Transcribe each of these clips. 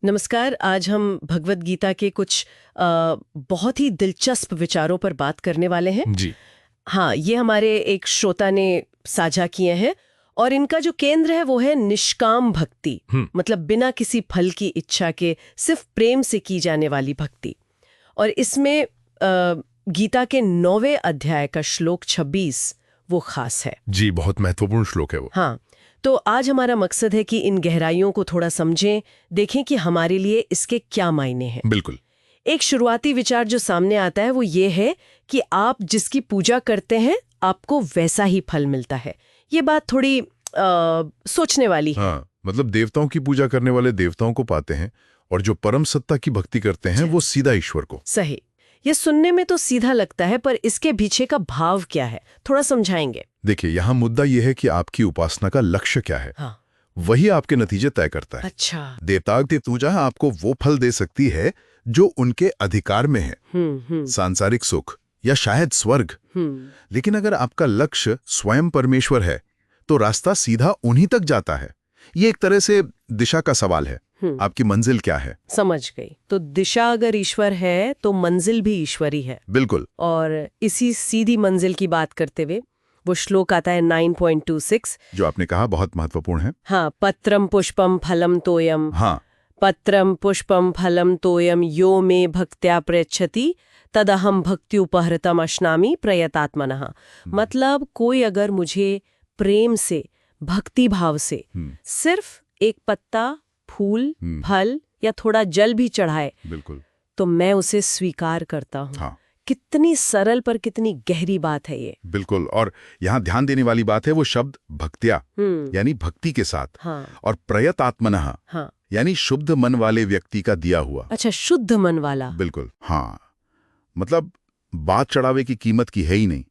नमस्कार। आज हम भगवत गीता के कुछ बहुत ही दिलचस्प विचारों पर बात करने वाले हैं। जी। हाँ, ये हमारे एक श्रोता ने साझा किए हैं और इनका जो केंद्र है वो है निष्काम भक्ति। मतलब बिना किसी फल की इच्छा के सिर्फ प्रेम से की जाने वाली भक्ति। और इसमें गीता के 9वें अध्याय का श्लोक 26 वो खास है। जी, बहुत महत्वपूर्ण श्लोक है वो। हाँ, तो आज हमारा मकसद है कि इन गहराइयों को थोड़ा समझें, देखें कि हमारे लिए इसके क्या मायने हैं। बिल्कुल। एक शुरुआती विचार जो सामने आता है वो ये है कि आप जिसकी पूजा करते हैं आपको वैसा ही फल मिलता है। ये बात थोड़ी सोचने वाली है। हाँ, मतलब देवताओं की पूजा करने वाले देवताओं को पाते हैं और जो परम सत्ता की भक्ति करते हैं वो सीधा ईश्वर को। सही। ये सुनने में तो सीधा लगता है, पर इसके पीछे का भाव क्या है, थोड़ा समझाएंगे। देखिए, यहाँ मुद्दा यह है कि आपकी उपासना का लक्ष्य क्या है। हाँ। वही आपके नतीजे तय करता है। अच्छा। देवता की पूजा आपको वो फल दे सकती है जो उनके अधिकार में है, सांसारिक सुख या शायद स्वर्ग। लेकिन अगर आपका लक्ष्य स्वयं परमेश्वर है तो रास्ता सीधा उन्हीं तक जाता है। ये एक तरह से दिशा का सवाल है। आपकी मंजिल क्या है? समझ गई। तो दिशा अगर ईश्वर है तो मंजिल भी ईश्वरी है। बिल्कुल। और इसी सीधी मंजिल की बात करते हुए वो श्लोक आता है 9.26, जो आपने कहा बहुत महत्वपूर्ण है। हाँ, पत्रम पुष्पम फलम तोयम। हाँ, पत्रम पुष्पम फलम तोयम यो मे भक्त्या प्रयच्छति तदहम भक्त्युपहृतम अश्नामि प्रयतात्मनः। मतलब कोई अगर मुझे प्रेम से, भक्ति भाव से सिर्फ एक पत्ता, फूल, फल या थोड़ा जल भी चढ़ाए, बिल्कुल, तो मैं उसे स्वीकार करता हूँ। हाँ। कितनी सरल पर कितनी गहरी बात है ये। बिल्कुल। और यहाँ ध्यान देने वाली बात है वो शब्द भक्त्या, यानी भक्ति के साथ। हाँ। और प्रयतात्मनः, हाँ। यानी शुद्ध मन वाले व्यक्ति का दिया हुआ। अच्छा, शुद्ध मन वाला। बिल्कुल, हाँ। मतलब बात चढ़ावे की कीमत की है ही नहीं,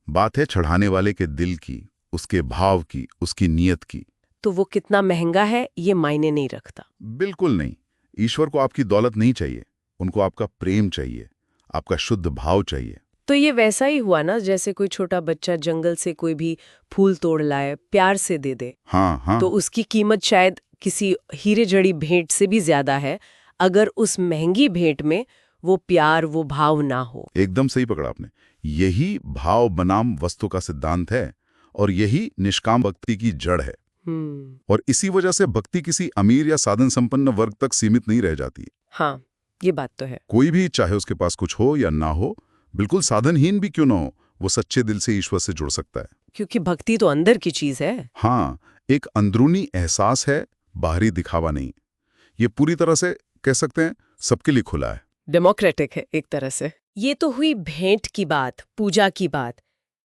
बात है चढ़ाने वाले के दिल की, उसके भाव की, उसकी नीयत की। तो वो कितना महंगा है ये मायने नहीं रखता। बिल्कुल नहीं। ईश्वर को आपकी दौलत नहीं चाहिए, उनको आपका प्रेम चाहिए, आपका शुद्ध भाव चाहिए। तो ये वैसा ही हुआ ना, जैसे कोई छोटा बच्चा जंगल से कोई भी फूल तोड़ लाए, प्यार से दे दे। हाँ, हाँ। तो उसकी कीमत शायद किसी हीरे जड़ी भेंट से भी ज्यादा है, अगर उस महंगी भेंट में वो प्यार, वो भाव ना हो। एकदम सही पकड़ा आपने। यही भाव बनाम वस्तु का सिद्धांत है और यही निष्काम भक्ति की जड़ है। और इसी वजह से भक्ति किसी अमीर या साधन संपन्न वर्ग तक सीमित नहीं रह जाती। हाँ, ये बात तो है। कोई भी, चाहे उसके पास कुछ हो या ना हो, बिल्कुल साधनहीन भी क्यों ना हो, वो सच्चे दिल से ईश्वर से जुड़ सकता है। क्योंकि भक्ति तो अंदर की चीज है। हाँ, एक अंदरूनी एहसास है, बाहरी दिखावा नहीं। ये पूरी तरह से कह सकते हैं सबके लिए खुला है, डेमोक्रेटिक है एक तरह से। ये तो हुई भेंट की बात, पूजा की बात।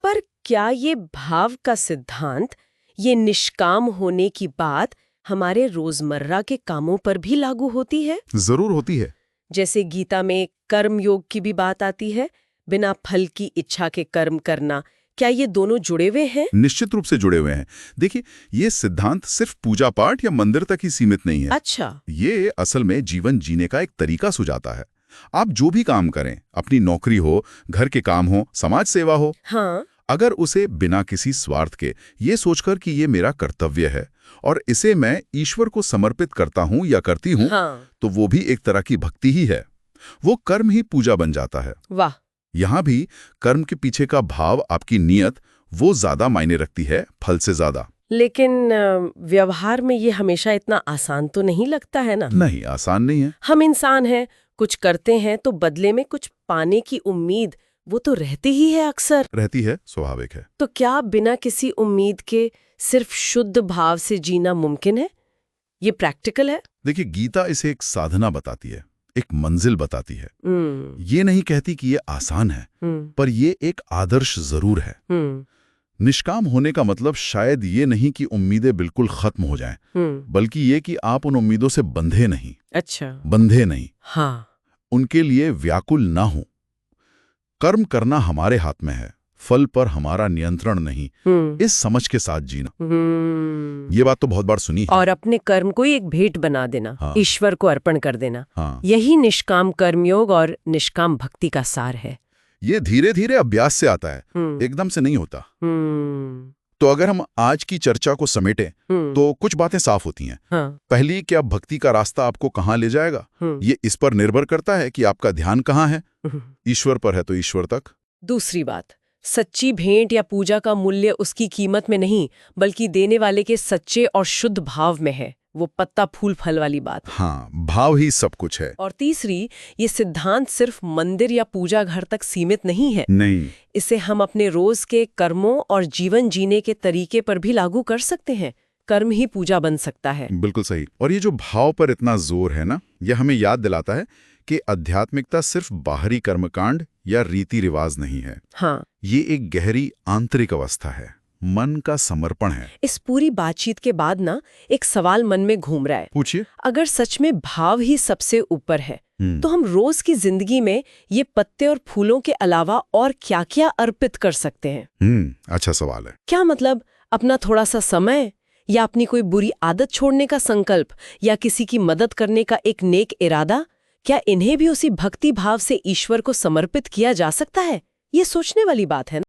पर क्या ये भाव का सिद्धांत, ये निष्काम होने की बात हमारे रोजमर्रा के कामों पर भी लागू होती है? जरूर होती है। जैसे गीता में कर्म योग की भी बात आती है, बिना फल की इच्छा के कर्म करना। क्या ये दोनों जुड़े हुए हैं? निश्चित रूप से जुड़े हुए हैं। देखिए, ये सिद्धांत सिर्फ पूजा पाठ या मंदिर तक ही सीमित नहीं है। अच्छा। ये असल में जीवन जीने का एक तरीका सुझाता है। आप जो भी काम करें, अपनी नौकरी हो, घर के काम हो, समाज सेवा हो, हाँ, अगर उसे बिना किसी स्वार्थ के ये सोचकर कि ये मेरा कर्तव्य है और इसे मैं ईश्वर को समर्पित करता हूँ या करती हूँ, हाँ, तो वो भी एक तरह की भक्ति ही है। वो कर्म ही पूजा बन जाता है। वाह। यहाँ भी कर्म के पीछे का भाव, आपकी नीयत, वो ज्यादा मायने रखती है फल से ज्यादा। लेकिन व्यवहार में ये हमेशा इतना आसान तो नहीं लगता है ना? नहीं, आसान नहीं है। हम इंसान हैं, कुछ करते हैं तो बदले में कुछ पाने की उम्मीद वो तो रहती ही है, अक्सर रहती है, स्वाभाविक है। तो क्या बिना किसी उम्मीद के सिर्फ शुद्ध भाव से जीना मुमकिन है? ये प्रैक्टिकल है? देखिए, गीता इसे एक साधना बताती है, एक मंजिल बताती है। ये नहीं कहती कि ये आसान है, पर ये एक आदर्श जरूर है। निष्काम होने का मतलब शायद ये नहीं कि उम्मीदें बिल्कुल खत्म हो जाएं, बल्कि ये कि आप उन उम्मीदों से बंधे नहीं। अच्छा। बंधे नहीं। हाँ। उनके लिए व्याकुल ना हो। कर्म करना हमारे हाथ में है, फल पर हमारा नियंत्रण नहीं, इस समझ के साथ जीना। ये बात तो बहुत बार सुनी है। और अपने कर्म को एक भेंट बना देना, हाँ। ईश्वर को अर्पण कर देना। हाँ। यही निष्काम कर्मयोग और निष्काम भक्ति का सार है। ये धीरे धीरे अभ्यास से आता है, एकदम से नहीं होता। तो अगर हम आज की चर्चा को समेटें तो कुछ बातें साफ होती हैं। हाँ। पहली, क्या भक्ति का रास्ता आपको कहाँ ले जाएगा, ये इस पर निर्भर करता है कि आपका ध्यान कहाँ है। ईश्वर पर है तो ईश्वर तक। दूसरी बात, सच्ची भेंट या पूजा का मूल्य उसकी कीमत में नहीं बल्कि देने वाले के सच्चे और शुद्ध भाव में है। वो पत्ता फूल फल वाली बात। हाँ, भाव ही सब कुछ है। और तीसरी, ये सिद्धांत सिर्फ मंदिर या पूजा घर तक सीमित नहीं है। नहीं, इसे हम अपने रोज के कर्मों और जीवन जीने के तरीके पर भी लागू कर सकते हैं। कर्म ही पूजा बन सकता है। बिल्कुल सही। और ये जो भाव पर इतना जोर है ना, यह हमें याद दिलाता है कि आध्यात्मिकता सिर्फ बाहरी कर्मकांड या रीति रिवाज नहीं है। हाँ, ये एक गहरी आंतरिक अवस्था है, मन का समर्पण है। इस पूरी बातचीत के बाद ना एक सवाल मन में घूम रहा है। पूछिए। अगर सच में भाव ही सबसे ऊपर है तो हम रोज की जिंदगी में ये पत्ते और फूलों के अलावा और क्या-क्या अर्पित कर सकते हैं? अच्छा सवाल है। क्या मतलब अपना थोड़ा सा समय, या अपनी कोई बुरी आदत छोड़ने का संकल्प, या किसी की मदद करने का एक नेक इरादा? क्या इन्हें भी उसी भक्ति भाव से ईश्वर को समर्पित किया जा सकता है? ये सोचने वाली बात है ना।